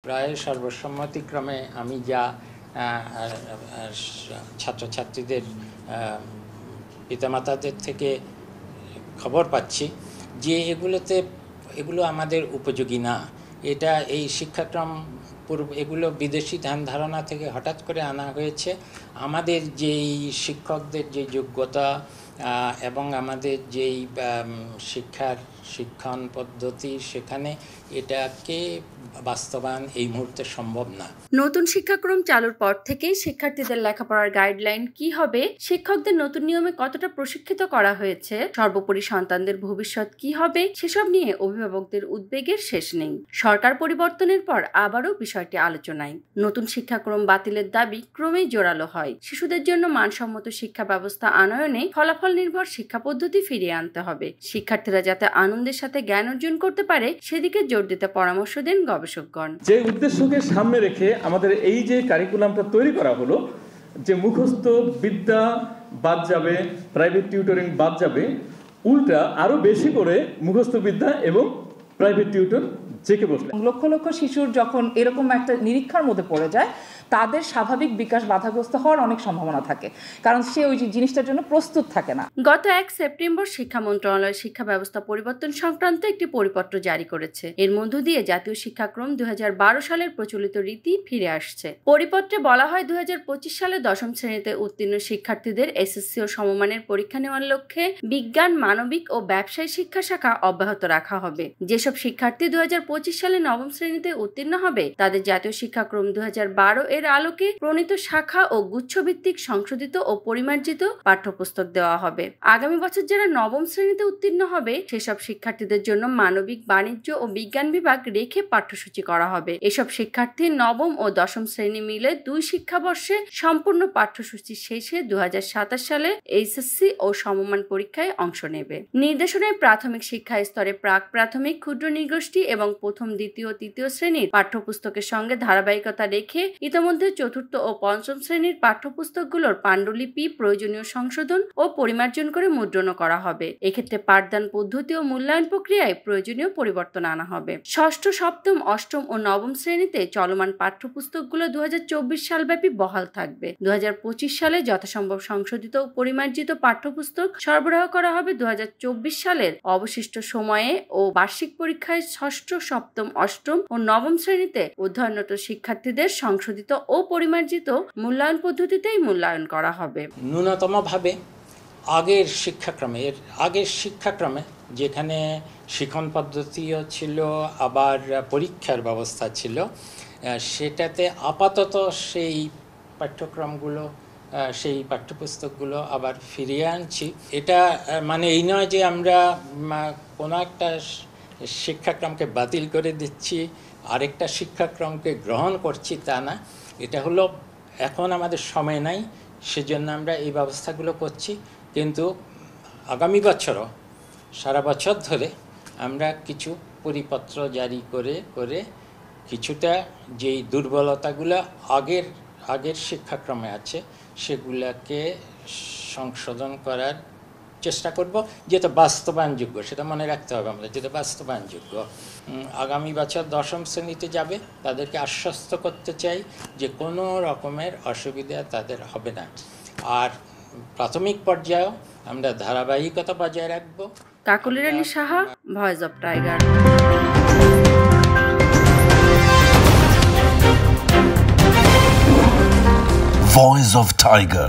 প্রায় সর্বসম্মতিক্রমে আমি যা ছাত্রছাত্রীদের পিতামাতাদের থেকে খবর পাচ্ছি যে এগুলো আমাদের উপযোগী না। এটা এই শিক্ষাক্রম এগুলো বিদেশি ধ্যান ধারণা থেকে হঠাৎ করে আনা হয়েছে। আমাদের যেই শিক্ষকদের যে যোগ্যতা এবং আমাদের যেই শিক্ষণ পদ্ধতি সেখানে এটাকে বাস্তবায়ন এই মুহূর্তে সম্ভব না। নতুন শিক্ষাক্রম চালুর পর থেকেই শিক্ষার্থীদের লেখাপড়ার গাইডলাইন কি হবে, শিক্ষকদের নতুন নিয়মে কতটা প্রশিক্ষিত করা হয়েছে, সর্বোপরি সন্তানদের ভবিষ্যৎ কি হবে সেসব নিয়ে অভিভাবকদের উদ্বেগের শেষ নেই। সরকার পরিবর্তনের পর আবারও বিষয়টি আলোচনায়। নতুন শিক্ষাক্রম বাতিলের দাবি ক্রমেই জোরালো হয়। শিশুদের জন্য মানসম্মত শিক্ষা ব্যবস্থা আনয়নে ফলাফল নির্ভর শিক্ষা পদ্ধতি ফিরিয়ে আনতে হবে। শিক্ষার্থীরা যাতে আনন্দের সাথে জ্ঞান অর্জন করতে পারে সেদিকে জোর দিতে পরামর্শ দেন গবেষকগণ। যে উদ্দেশ্যকে সামনে রেখে আমাদের এই যে কারিকুলামটা তৈরি করা হলো, যে মুখস্থ বিদ্যা বাদ যাবে, প্রাইভেট টিউটরিং বাদ যাবে, উল্টা আরো বেশি করে মুখস্থ বিদ্যা এবং প্রাইভেট টিউটর জেকে বসলে লক্ষ লক্ষ শিশুর যখন এরকম একটা নিরীক্ষার মধ্যে পড়ে যায় তাদের স্বাভাবিক বিকাশ বাধাগ্রস্ত হওয়ার অনেক সম্ভাবনা থাকে, কারণ সে ওই জিনিসটার জন্য প্রস্তুত থাকে না। গত 1 সেপ্টেম্বর শিক্ষা মন্ত্রণালয় শিক্ষা ব্যবস্থা পরিবর্তন সংক্রান্ত একটি পরিপত্র জারি করেছে। এর মধ্য দিয়ে জাতীয় শিক্ষাক্রম 2012 সালের প্রচলিত রীতি ফিরে আসছে। পরিপত্রে বলা হয় 2025 সালে 10ম শ্রেণীতে উত্তীর্ণ শিক্ষার্থীদের এসএসসি ও সমমানের পরীক্ষা নেওয়ার লক্ষ্যে বিজ্ঞান, মানবিক ও ব্যবসায় শিক্ষা শাখা অব্যাহত রাখা হবে। যেসব শিক্ষার্থী 2025 সালে 9ম শ্রেণীতে উত্তীর্ণ হবে তাদের জাতীয় শিক্ষাক্রম 2012 এর আলোকে প্রণীত শাখা ও গুচ্ছভিত্তিক সংশোধিত ও পরিমার্জিত পাঠ্যপুস্তক দেওয়া হবে। আগামী বছর যারা 9ম শ্রেণীতে উত্তীর্ণ হবে সেসব শিক্ষার্থীদের জন্য মানবিক, বাণিজ্য ও বিজ্ঞান বিভাগ রেখে পাঠ্যসূচি করা হবে। এসব শিক্ষার্থী 9ম ও 10ম শ্রেণী মিলে 2 শিক্ষাবর্ষে সম্পূর্ণ পাঠ্যসূচি শেষে 2027 সালে এইচএসসি ও সমমান পরীক্ষায় অংশ নেবে। নির্দেশনায় প্রাথমিক শিক্ষা স্তরে প্রাক প্রাথমিক, ক্ষুদ্র নৃগোষ্ঠী এবং প্রথম, দ্বিতীয়, তৃতীয় শ্রেণীর পাঠ্যপুস্তকের সঙ্গে ধারাবাহিকতা রেখে ইতিমধ্যে চতুর্থ ও পঞ্চম শ্রেণীর পাঠ্যপুস্তকগুলোর পাণ্ডুলিপি প্রয়োজনীয় সংশোধন ও পরিমার্জন করে মুদ্রণ করা হবে। এক্ষেত্রে পাঠদান পদ্ধতি ও মূল্যায়ন প্রক্রিয়ায় প্রয়োজনীয় পরিবর্তন আনা হবে। ষষ্ঠ, সপ্তম, অষ্টম ও নবম শ্রেণীতে চলমান পাঠ্যপুস্তকগুলো 2024 সালব্যাপী বহাল থাকবে। 2025 সালে যথাসম্ভব সংশোধিত ও পরিমার্জিত পাঠ্যপুস্তক সরবরাহ করা হবে। 2024 সালের অবশিষ্ট সময়ে ও বার্ষিক পরীক্ষায় ষষ্ঠ, সপ্তম, অষ্টম ও নবম শ্রেণীতে অধ্যয়নরত শিক্ষার্থীদের সংশোধিত ও পরিমার্জিত মূল্যায়ন পদ্ধতিতেই মূল্যায়ন করা হবে। ন্যূনতমভাবে আগের শিক্ষাক্রমে যেখানে শিক্ষণ পদ্ধতিও ছিল আবার পরীক্ষার ব্যবস্থা ছিল, সেটাতে আপাতত সেই পাঠ্যপুস্তকগুলো আবার ফিরিয়ে আনছি। এটা মানে এই নয় যে আমরা কোনো একটা শিক্ষাক্রমকে বাতিল করে দিচ্ছি, আরেকটা শিক্ষাক্রমকে গ্রহণ করছি, তা না। এটা হলো এখন আমাদের সময় নাই, সেজন্য আমরা এই ব্যবস্থাগুলো করছি। কিন্তু আগামী বছরও সারা বছর ধরে আমরা কিছু পরিপত্র জারি করে কিছুটা যেই দুর্বলতাগুলো আগের শিক্ষাক্রমে আছে সেগুলোকে সংশোধন করার চেষ্টা করব, যেটা বাস্তবায়নযোগ্য। সেটা মনে রাখতে হবে আমরা, যেটা বাস্তবায়নযোগ্য। আগামী বছর 10ম শ্রেণীতে যাবে, তাদেরকে আশ্বস্ত করতে চাই যে কোনো রকমের অসুবিধা তাদের হবে না। আর প্রাথমিক পর্যায়েও আমরা ধারাবাহিকতা বজায় রাখবো। Kakali Rani Saha, voice of Tiger. Voice of Tiger.